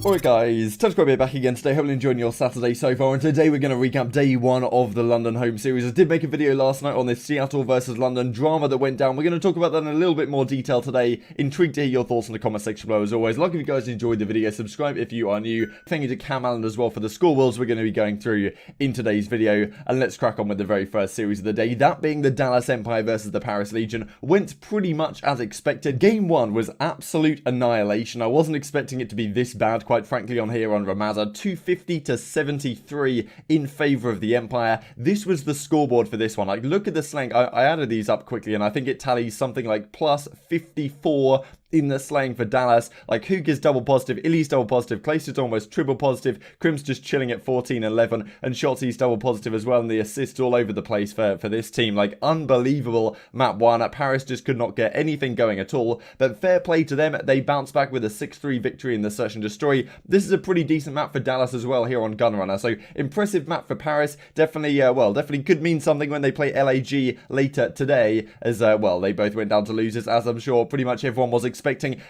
Alright guys, TouchGrab back again today, hopefully enjoying your Saturday so far, and today we're going to recap day 1 of the London home series. I did make a video last night on this Seattle versus London drama that went down. We're going to talk about that in a little bit more detail today. Intrigued to hear your thoughts in the comment section below as always. Like if you guys enjoyed the video, subscribe if you are new. Thank you to Cam Allen as well for the score worlds we're going to be going through in today's video. And let's crack on with the very first series of the day, that being the Dallas Empire versus the Paris Legion. Went pretty much as expected. Game 1 was absolute annihilation. I wasn't expecting it to be this bad, quite frankly, on here on Ramada. 250 to 73 in favor of the Empire. This was the scoreboard for this one. Like, look at the slang. I added these up quickly, and I think it tallies something like plus 54 in the slaying for Dallas. Like, Hook is double positive, Illy's double positive, Clayster's almost triple positive, Crim's just chilling at 14-11, and Shotzi's double positive as well, and the assists all over the place for this team. Like, unbelievable map 1. Paris just could not get anything going at all, but fair play to them. They bounced back with a 6-3 victory in the Search and Destroy. This is a pretty decent map for Dallas as well here on Gunrunner, so impressive map for Paris. Definitely, definitely could mean something when they play LAG later today, as, they both went down to losers, as I'm sure pretty much everyone was expecting.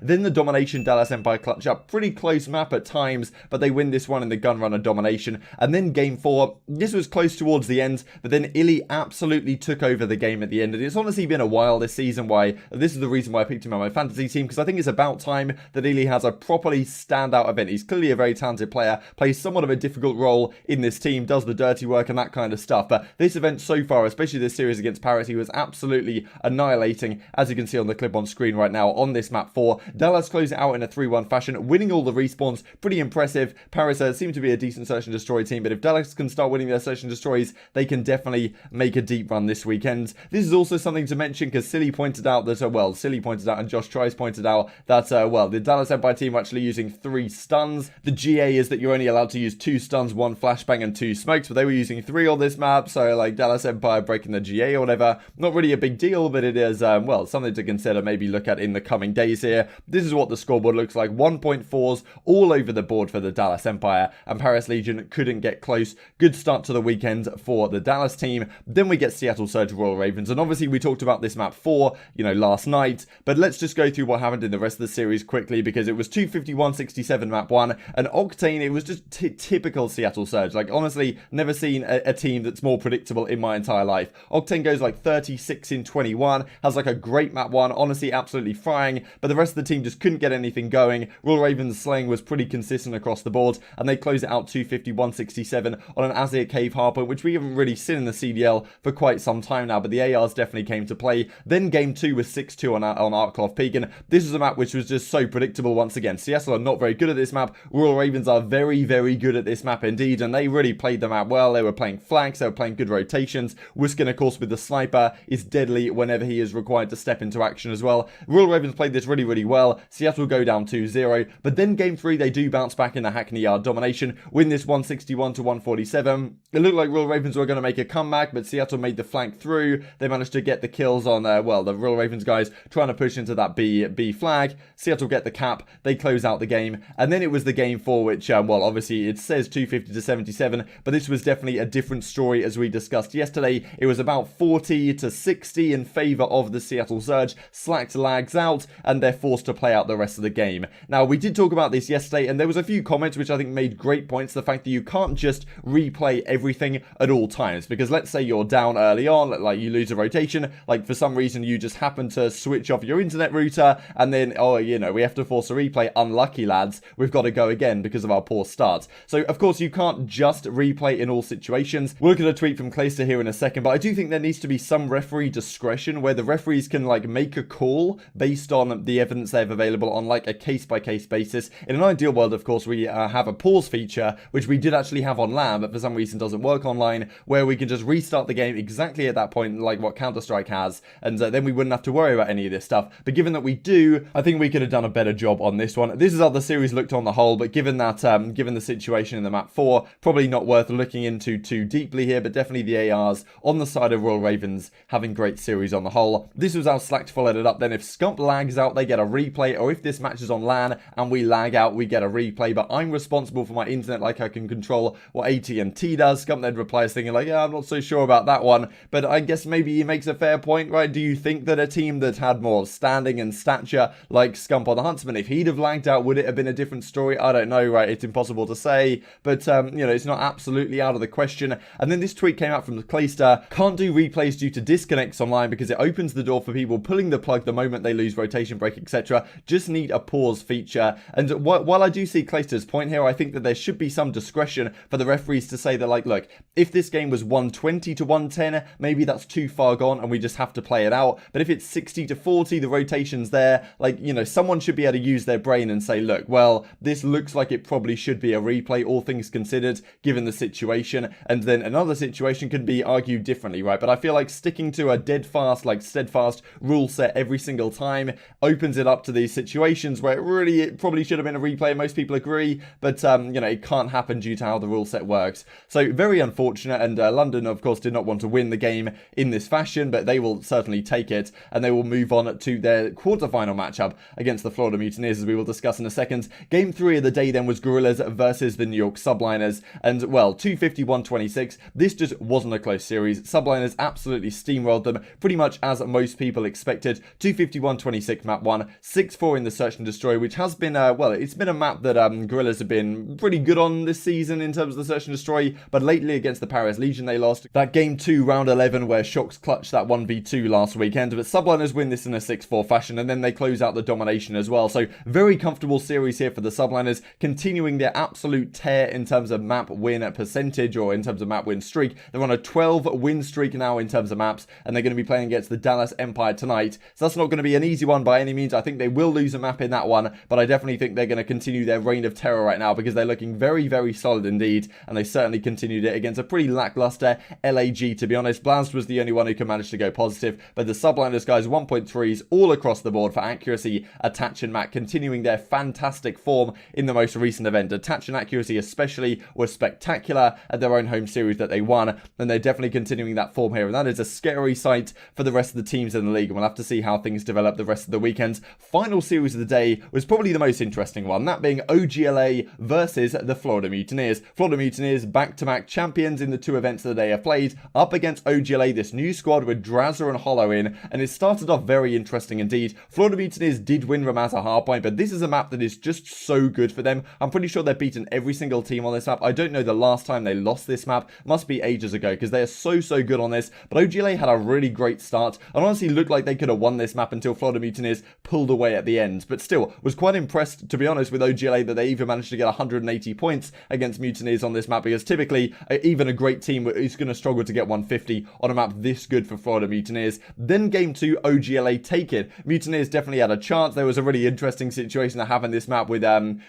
Then the domination Dallas Empire clutch up. Pretty close map at times, but they win this one in the Gunrunner domination. And then game 4, this was close towards the end, but then Illy absolutely took over the game at the end. And it's honestly been a while this season why, this is the reason why I picked him on my fantasy team, because I think it's about time that Illy has a properly standout event. He's clearly a very talented player, plays somewhat of a difficult role in this team, does the dirty work and that kind of stuff. But this event so far, especially this series against Paris, he was absolutely annihilating, as you can see on the clip on screen right now on this map 4. Dallas close it out in a 3-1 fashion, winning all the respawns. Pretty impressive. Paris seem to be a decent Search and Destroy team, but if Dallas can start winning their Search and Destroys, they can definitely make a deep run this weekend. This is also something to mention because Silly pointed out that, Silly pointed out and Josh Trice pointed out that, the Dallas Empire team are actually using 3 stuns. The GA is that you're only allowed to use 2 stuns, 1 flashbang and 2 smokes, but they were using 3 on this map, so like Dallas Empire breaking the GA or whatever. Not really a big deal, but it is, something to consider, maybe look at in the coming days here. This is what the scoreboard looks like. 1.4s all over the board for the Dallas Empire, and Paris Legion couldn't get close. Good start to the weekend for the Dallas team. Then we get Seattle Surge Royal Ravens, and obviously we talked about this map 4, last night, but let's just go through what happened in the rest of the series quickly, because it was 251-67 map 1, and Octane, it was just typical Seattle Surge. Like, honestly, never seen a team that's more predictable in my entire life. Octane goes like 36-21, has like a great map 1, honestly absolutely frying, but the rest of the team just couldn't get anything going. Royal Ravens slaying was pretty consistent across the board, and they close it out 251-67 on an Azir Cave Harper, which we haven't really seen in the CDL for quite some time now, but the ARs definitely came to play. Then game 2 was 6-2 on Arkloff Peak, and this was a map which was just so predictable once again. Seattle are not very good at this map. Royal Ravens are very, very good at this map indeed, and they really played the map well. They were playing flanks, they were playing good rotations. Whiskin, of course, with the sniper, is deadly whenever he is required to step into action as well. Royal Ravens played this really, really well. Seattle go down 2-0, but then game 3 they do bounce back in the Hackney Yard domination, win this 161-147. It looked like Royal Ravens were going to make a comeback, but Seattle made the flank through. They managed to get the kills on, the Royal Ravens guys trying to push into that B flag. Seattle get the cap, they close out the game, and then it was the game 4, which, obviously it says 250-77, but this was definitely a different story as we discussed yesterday. It was about 40-60 in favor of the Seattle Surge. Slacked lags out, and they're forced to play out the rest of the game. Now, we did talk about this yesterday, and there was a few comments which I think made great points. The fact that you can't just replay everything at all times, because let's say you're down early on, like you lose a rotation, like for some reason you just happen to switch off your internet router, and then, we have to force a replay. Unlucky, lads. We've got to go again because of our poor start. So, of course, you can't just replay in all situations. We'll look at a tweet from Clayster here in a second, but I do think there needs to be some referee discretion where the referees can, make a call based on the evidence they have available on, a case-by-case basis. In an ideal world, of course, we have a pause feature, which we did actually have on LAN, but for some reason doesn't work online, where we can just restart the game exactly at that point, like what Counter-Strike has, and then we wouldn't have to worry about any of this stuff. But given that we do, I think we could have done a better job on this one. This is how the series looked on the whole, but given that, given the situation in the map 4, probably not worth looking into too deeply here, but definitely the ARs on the side of Royal Ravens having great series on the whole. This was how Slacked followed it up then. If Scump lags out, they get a replay, or if this match is on LAN and we lag out, we get a replay. But I'm responsible for my internet, like I can control what AT&T does. Scumpned replies thinking like, yeah, I'm not so sure about that one, but I guess maybe he makes a fair point, right? Do you think that a team that had more standing and stature, like Scump on the Huntsman, if he'd have lagged out, would it have been a different story? I don't know, right? It's impossible to say, but you know, it's not absolutely out of the question. And then this tweet came out from the Clayster: can't do replays due to disconnects online because it opens the door for people pulling the plug the moment they lose rotation break, etc. Just need a pause feature. And while I do see Clayster's point here, I think that there should be some discretion for the referees to say that, like, look, if this game was 120 to 110, maybe that's too far gone and we just have to play it out. But if it's 60 to 40, the rotation's there, like, you know, someone should be able to use their brain and say, look, well, this looks like it probably should be a replay, all things considered, given the situation. And then another situation could be argued differently, right? But I feel like sticking to a dead fast, like steadfast rule set every single time opens it up to these situations where it probably should have been a replay. Most people agree, but you know, it can't happen due to how the rule set works. So very unfortunate, and London, of course, did not want to win the game in this fashion, but they will certainly take it, and they will move on to their quarterfinal matchup against the Florida Mutineers, as we will discuss in a second. Game 3 of the day then was Gorillas versus the New York Subliners, and well, 250-126. This just wasn't a close series. Subliners absolutely steamrolled them, pretty much as most people expected. 250-126 map 1, 6-4 in the Search and Destroy, which has been, well, it's been a map that Gorillas have been pretty good on this season in terms of the Search and Destroy, but lately against the Paris Legion they lost. That game 2, round 11, where Shocks clutched that 1v2 last weekend, but Subliners win this in a 6-4 fashion, and then they close out the domination as well. So very comfortable series here for the Subliners, continuing their absolute tear in terms of map win percentage, or in terms of map win streak. They're on a 12 win streak now in terms of maps, and they're going to be playing against the Dallas Empire tonight. So that's not going to be an easy one by any means. I think they will lose a map in that one, but I definitely think they're going to continue their reign of terror right now, because they're looking very, very solid indeed, and they certainly continued it against a pretty lackluster LAG, to be honest. Blast was the only one who could manage to go positive, but the Subliners guys 1.3s all across the board for accuracy, attach and mat, continuing their fantastic form in the most recent event. Attach and accuracy especially was spectacular at their own home series that they won, and they're definitely continuing that form here, and that is a scary sight for the rest of the teams in the league, and we'll have to see how things develop the rest of the weekend. Final series of the day was probably the most interesting one, that being OGLA versus the Florida Mutineers. Florida Mutineers back-to-back champions in the 2 events that they have played, up against OGLA, this new squad with Drazza and Hollow in, and it started off very interesting indeed. Florida Mutineers did win Ramazza Hardpoint, but this is a map that is just so good for them. I'm pretty sure they've beaten every single team on this map. I don't know the last time they lost this map. Must be ages ago, because they are so good on this. But OGLA had a really great start, and honestly looked like they could have won this map until Florida Mutineers pulled away at the end. But still, was quite impressed, to be honest, with OGLA, that they even managed to get 180 points against Mutineers on this map, because typically, even a great team is going to struggle to get 150 on a map this good for Florida Mutineers. Then game 2, OGLA take it. Mutineers definitely had a chance. There was a really interesting situation to have in this map with,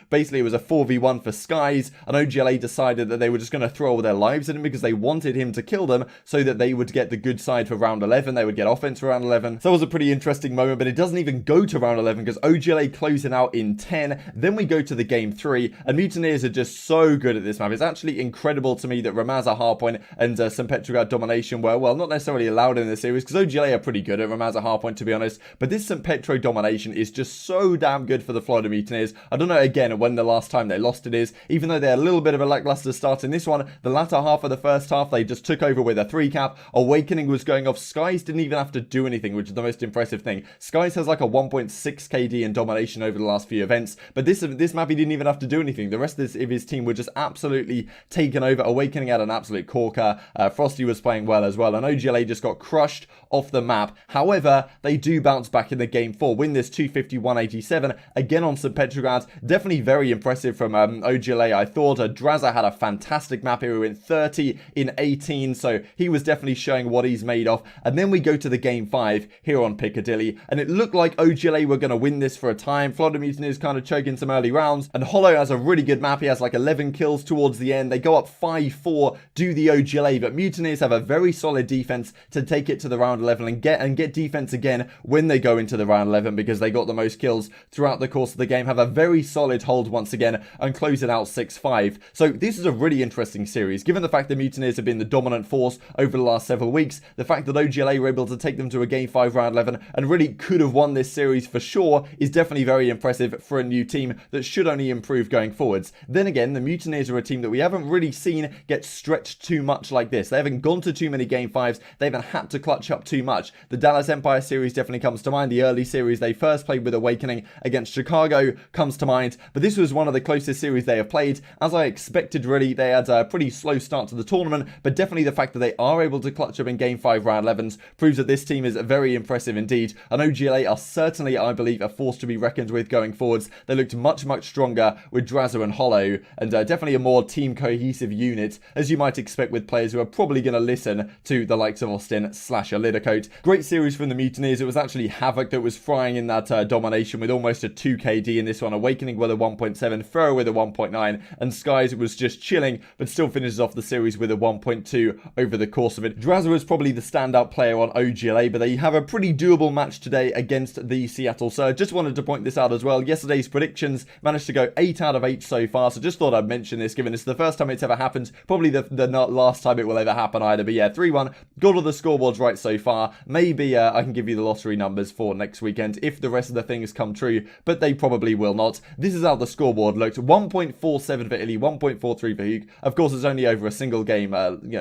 basically it was a 4v1 for Skies, and OGLA decided that they were just going to throw all their lives at him because they wanted him to kill them so that they would get the good side for round 11. They would get offense for round 11. So that was a pretty interesting moment, but it doesn't even go to round 11 because OGLA closing out in 10. Then we go to the game 3, and Mutineers are just so good at this map. It's actually incredible to me that Ramazza Hardpoint and St. Petrograd Domination were, well, not necessarily allowed in this series, because OGLA are pretty good at Ramazza Hardpoint, to be honest, but this St. Petro Domination is just so damn good for the Florida Mutineers. I don't know, again, when the last time they lost it is, even though they had a little bit of a lackluster start in this one. The latter half of the first half, they just took over with a 3-cap. Awakening was going off. Skies didn't even have to do anything, which is the most impressive thing. Skies has like a 1.6 KD in domination over the last few events, but this map he didn't even have to do anything. The rest of his team were just absolutely taken over. Awakening had an absolute corker. Frosty was playing well as well, and OGLA just got crushed off the map. However, they do bounce back in the game 4, win this 250-187 again on St. Petrograd. Definitely very impressive from OGLA, I thought. Drazza had a fantastic map here. He went 30 in 18, so he was definitely showing what he's made of. And then we go to the game 5 here on Piccadilly, and it looked like OGLA were going to win this for a time. Florida Mutineers kind of choking some early rounds, and Hollow has a really good map. He has like 11 kills towards the end. They go up 5-4, do the OGLA, but Mutineers have a very solid defense to take it to the round 11 and get defense again when they go into the round 11, because they got the most kills throughout the course of the game, have a very solid hold once again, and close it out 6-5. So this is a really interesting series, given the fact that Mutineers have been the dominant force over the last several weeks. The fact that OGLA were able to take them to a game 5 round 11 and really could have won this series for sure is definitely very impressive for a new team that should only improve going forwards. Then again, the Mutineers are a team that we haven't really seen get stretched too much like this. They haven't gone to too many game 5s. They haven't had to clutch up too much. The Dallas Empire series definitely comes to mind. The early series they first played with Awakening against Chicago comes to mind. But this was one of the closest series they have played. As I expected, really, they had a pretty slow start to the tournament. But definitely the fact that they are able to clutch up in game 5 round 11s proves that this team is very impressive indeed. And OGLA are certainly, I believe, a force to be reckoned with going forwards. They looked much stronger with Drazzer and Hollow, and definitely a more team cohesive unit, as you might expect with players who are probably going to listen to the likes of Austin / Alidacote. Great series from the Mutineers. It was actually Havoc that was frying in that domination with almost a 2 KD in this one. Awakening with a 1.7, Thrower with a 1.9, and Skies was just chilling, but still finishes off the series with a 1.2 over the course of it. Drazzer was probably the standout player on OGLA, but they have a pretty doable match today against the Seattle Surge. Just wanted to point this out as well. Yesterday's predictions managed to go 8 out of 8 so far, so just thought I'd mention this, given it's the first time it's ever happened, probably the not last time it will ever happen either. But yeah, 3-1, got all the scoreboards right so far. Maybe I can give you the lottery numbers for next weekend if the rest of the things come true, but they probably will not. This is how the scoreboard looked. 1.47 for Illy, 1.43 for Hugh. Of course, it's only over a single game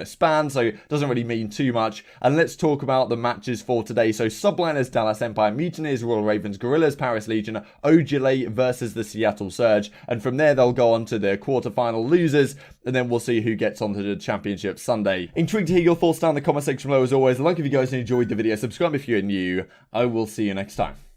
span, so it doesn't really mean too much. And let's talk about the matches for today. So Subliners, Dallas Empire, Mutineers, Royal Ravens, Gorillas, Paris Legion, OGLA versus the Seattle Surge. And from there, they'll go on to the quarterfinal losers, and then we'll see who gets onto the championship Sunday. Intrigued to hear your thoughts down in the comment section below as always. Like if you guys enjoyed the video, subscribe if you're new. I will see you next time.